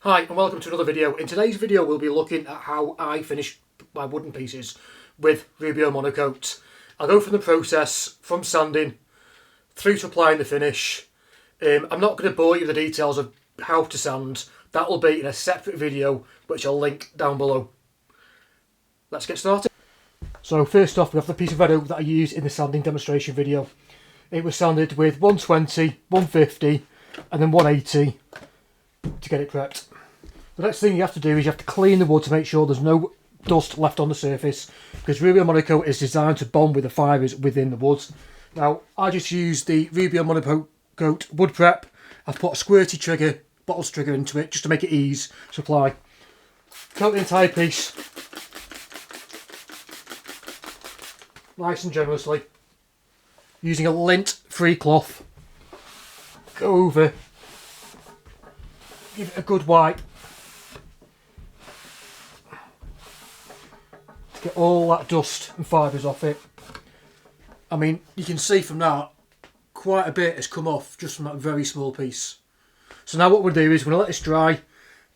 Hi and welcome to another video. In today's video we'll be looking at how I finish my wooden pieces with Rubio Monocoat. I'll go from the process, from sanding through to applying the finish. I'm not going to bore you with the details of how to sand. That will be in a separate video which I'll link down below. Let's get started. So first off we have the piece of red oak that I used in the sanding demonstration video. It was sanded with 120, 150 and then 180 to get it prepped. The next thing you have to do is you have to clean the wood to make sure there's no dust left on the surface, because Rubio Monocoat is designed to bond with the fibres within the wood. Now I just used the Rubio Monocoat wood prep. I've put a squirty trigger, bottles trigger into it just to make it easy to apply. Coat the entire piece nice and generously using a lint free cloth. Go over, give it a good wipe. Get all that dust and fibres off it. I mean, you can see from that quite a bit has come off just from that very small piece. So now what we'll do is we'll let this dry.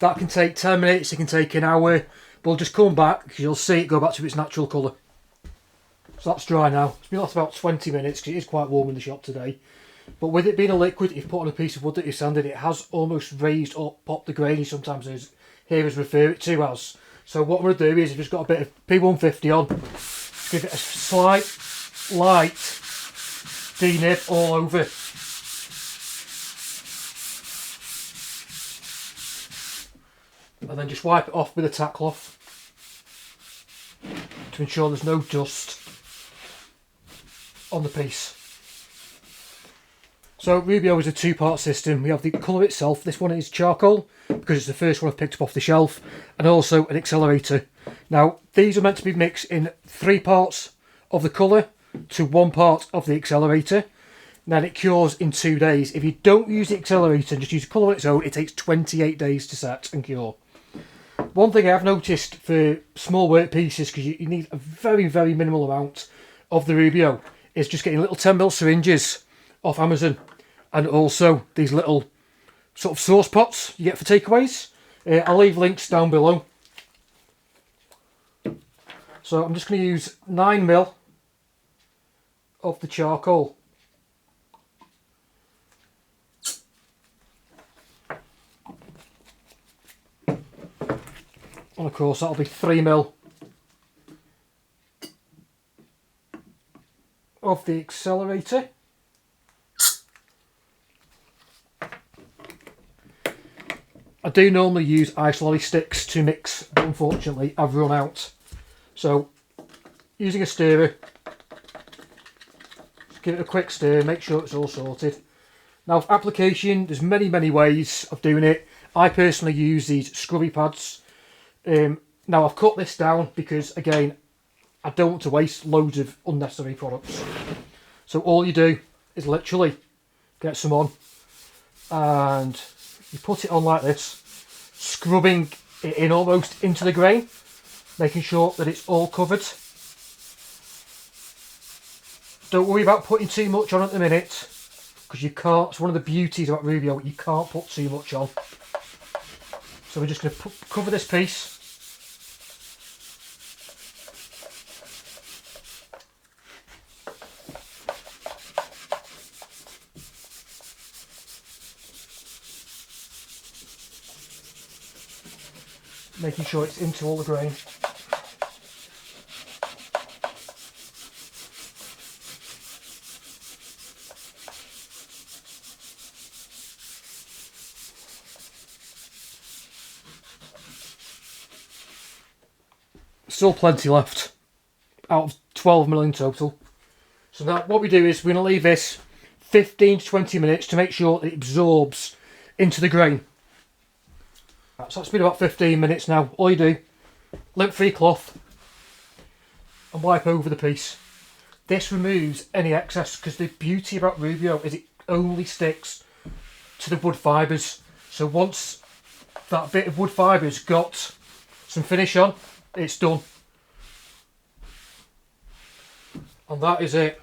That can take 10 minutes, it can take an hour. We'll just come back because you'll see it go back to its natural colour. So that's dry now. It's been lost about 20 minutes because it is quite warm in the shop today. But with it being a liquid, you've put on a piece of wood that you've sanded, it has almost raised up, popped the grain, sometimes hear us refer it to as. So what I'm going to do is I've just got a bit of P150 on, give it a slight, light denib all over. And then just wipe it off with a tack cloth to ensure there's no dust on the piece. So Rubio is a two-part system. We have the colour itself. This one is charcoal because it's the first one I've picked up off the shelf, and also an accelerator. Now these are meant to be mixed in 3 parts of the colour to 1 part of the accelerator. Now it cures in 2 days. If you don't use the accelerator and just use the colour on its own, it takes 28 days to set and cure. One thing I've noticed for small work pieces, because you need a very, very minimal amount of the Rubio, is just getting little 10mm syringes off Amazon, and also these little sort of sauce pots you get for takeaways. I'll leave links down below. So I'm just going to use 9mm of the charcoal. And of course that'll be 3mm of the accelerator. I do normally use ice lolly sticks to mix, but unfortunately I've run out. So using a stirrer, give it a quick stir, make sure it's all sorted. Now for application, there's many ways of doing it. I personally use these scrubby pads. Now I've cut this down because again I don't want to waste loads of unnecessary products. So all you do is literally get some on and you put it on like this, scrubbing it in almost into the grain, making sure that it's all covered. Don't worry about putting too much on at the minute, because you can't. It's one of the beauties about Rubio, you can't put too much on. So we're just going to cover this piece. Making sure it's into all the grain. Still plenty left out of 12mm in total. So now what we do is we're going to leave this 15 to 20 minutes to make sure that it absorbs into the grain. So that's been about 15 minutes now. All you do, lint free cloth and wipe over the piece. This removes any excess, because the beauty about Rubio is it only sticks to the wood fibres. So once that bit of wood fibre's got some finish on, it's done. And that is it.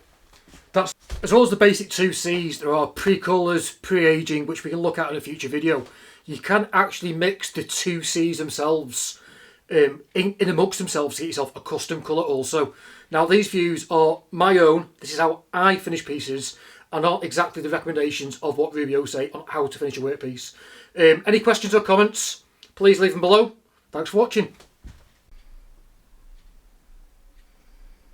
That's as well as the basic 2Cs, there are pre-colours, pre-aging, which we can look at in a future video. you can actually mix the two C's themselves in amongst themselves to get yourself a custom colour also. Now these views are my own. This is how I finish pieces, and not exactly the recommendations of what Rubio say on how to finish a workpiece. Any questions or comments, please leave them below. Thanks for watching.